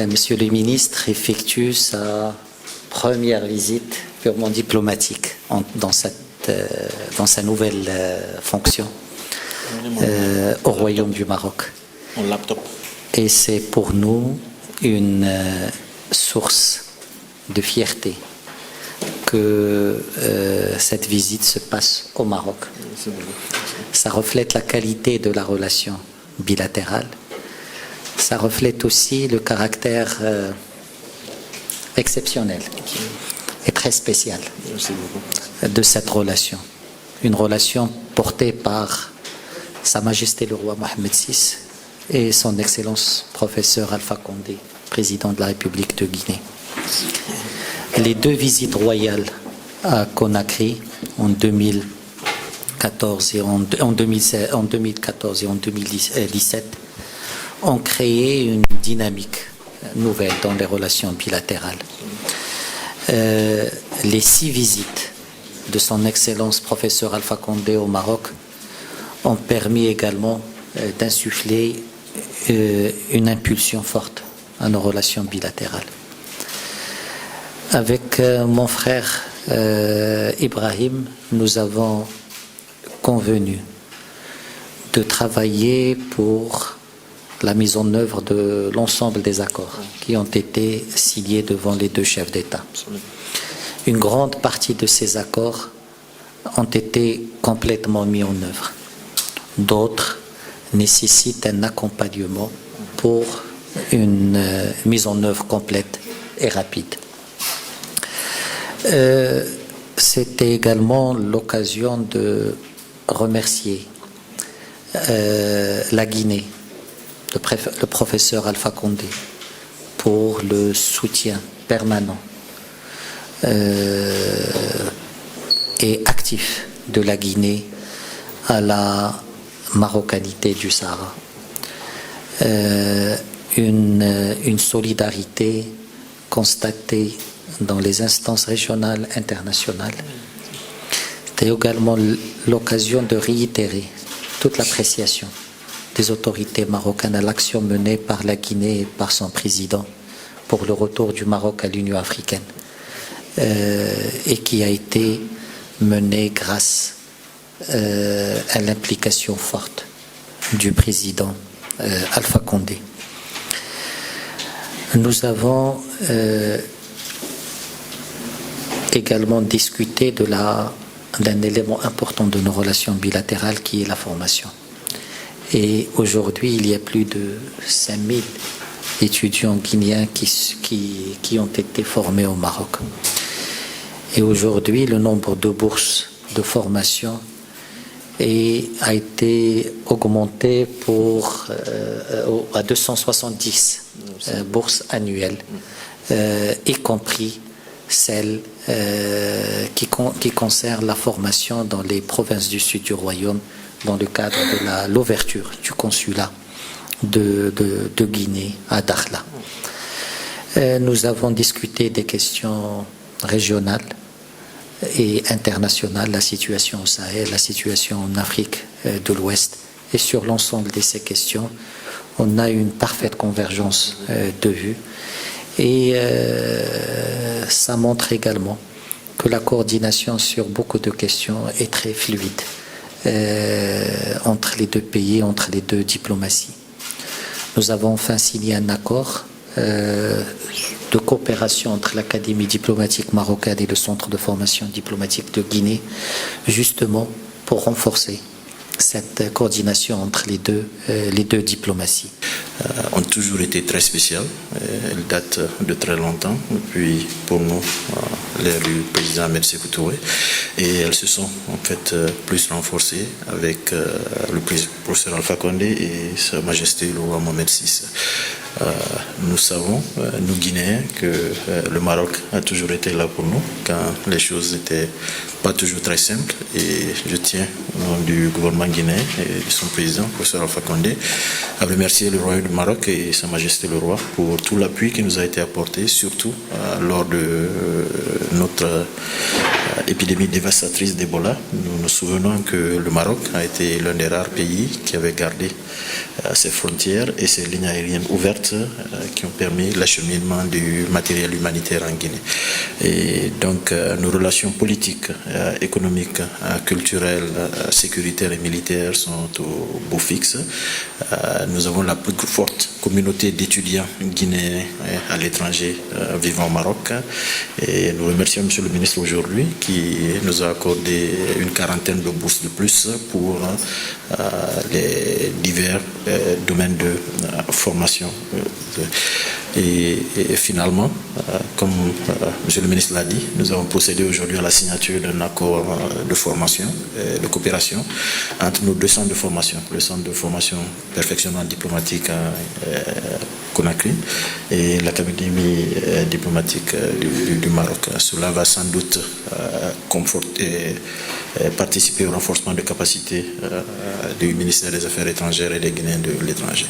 Monsieur le ministre effectue sa première visite purement diplomatique dans sa nouvelle fonction au Royaume du Maroc. Et c'est pour nous une source de fierté que cette visite se passe au Maroc. Ça reflète la qualité de la relation bilatérale. Ça reflète aussi le caractère exceptionnel et très spécial de cette relation. Une relation portée par Sa Majesté le roi Mohamed VI et son Excellence professeur Alpha Condé, président de la République de Guinée. Les deux visites royales à Conakry en 2014 et en 2017 ont créé une dynamique nouvelle dans les relations bilatérales. Les 6 visites de son Excellence professeur Alpha Condé au Maroc ont permis également d'insuffler une impulsion forte à nos relations bilatérales. Avec mon frère Ibrahim, nous avons convenu de travailler pour la mise en œuvre de l'ensemble des accords qui ont été signés devant les 2 chefs d'État. Une grande partie de ces accords ont été complètement mis en œuvre. D'autres nécessitent un accompagnement pour une mise en œuvre complète et rapide. C'était également l'occasion de remercier la Guinée, le professeur Alpha Condé, pour le soutien permanent et actif de la Guinée à la marocanité du Sahara. Une solidarité constatée dans les instances régionales, internationales. C'était également l'occasion de réitérer toute l'appréciation des autorités marocaines à l'action menée par la Guinée et par son président pour le retour du Maroc à l'Union africaine et qui a été menée grâce à l'implication forte du président Alpha Condé. Nous avons également discuté d'un élément important de nos relations bilatérales qui est la formation. Et aujourd'hui, il y a plus de 5000 étudiants guinéens qui ont été formés au Maroc. Et aujourd'hui, le nombre de bourses de formation a été augmenté à 270 bourses annuelles, y compris celles qui concernent la formation dans les provinces du sud du royaume dans le cadre de l'ouverture du consulat de Guinée à Dakhla. Nous avons discuté des questions régionales et internationales, la situation au Sahel, la situation en Afrique de l'Ouest. Et sur l'ensemble de ces questions, on a une parfaite convergence de vues. Et ça montre également que la coordination sur beaucoup de questions est très fluide entre les 2 pays, entre les 2 diplomaties. Nous avons enfin signé un accord de coopération entre l'Académie diplomatique marocaine et le Centre de formation diplomatique de Guinée, justement pour renforcer cette coordination entre les deux diplomaties? Ont toujours été très spéciales. Elles datent de très longtemps, depuis pour nous l'ère du président Ahmed Sékou Touré, et elles se sont en fait plus renforcées avec le professeur Alpha Condé et Sa Majesté le roi Mohamed VI. Nous savons, nous Guinéens, que le Maroc a toujours été là pour nous quand les choses n'étaient pas toujours très simples, et je tiens au nom du gouvernement guinéen et de son président, professeur Alpha Condé, à remercier le royaume du Maroc et Sa Majesté le roi pour tout l'appui qui nous a été apporté, surtout lors de notre épidémie dévastatrice d'Ebola. Nous nous souvenons que le Maroc a été l'un des rares pays qui avait gardé ses frontières et ses lignes aériennes ouvertes qui ont permis l'acheminement du matériel humanitaire en Guinée. Et donc nos relations politiques, économiques, culturelles, sécuritaires et militaires sont au beau fixe. Nous avons la plus forte communauté d'étudiants guinéens à l'étranger vivant au Maroc, et nous remercions M. le ministre aujourd'hui qui nous a accordé une quarantaine de bourses de plus pour les divers domaines de formation. Et finalement, comme M. le ministre l'a dit, nous avons procédé aujourd'hui à la signature d'un accord de formation, de coopération entre nos deux centres de formation, le centre de formation perfectionnement diplomatique à Conakry et l'Académie diplomatique du Maroc. Cela va sans doute participer au renforcement de capacités du ministère des Affaires étrangères et des Guinéens de l'étranger.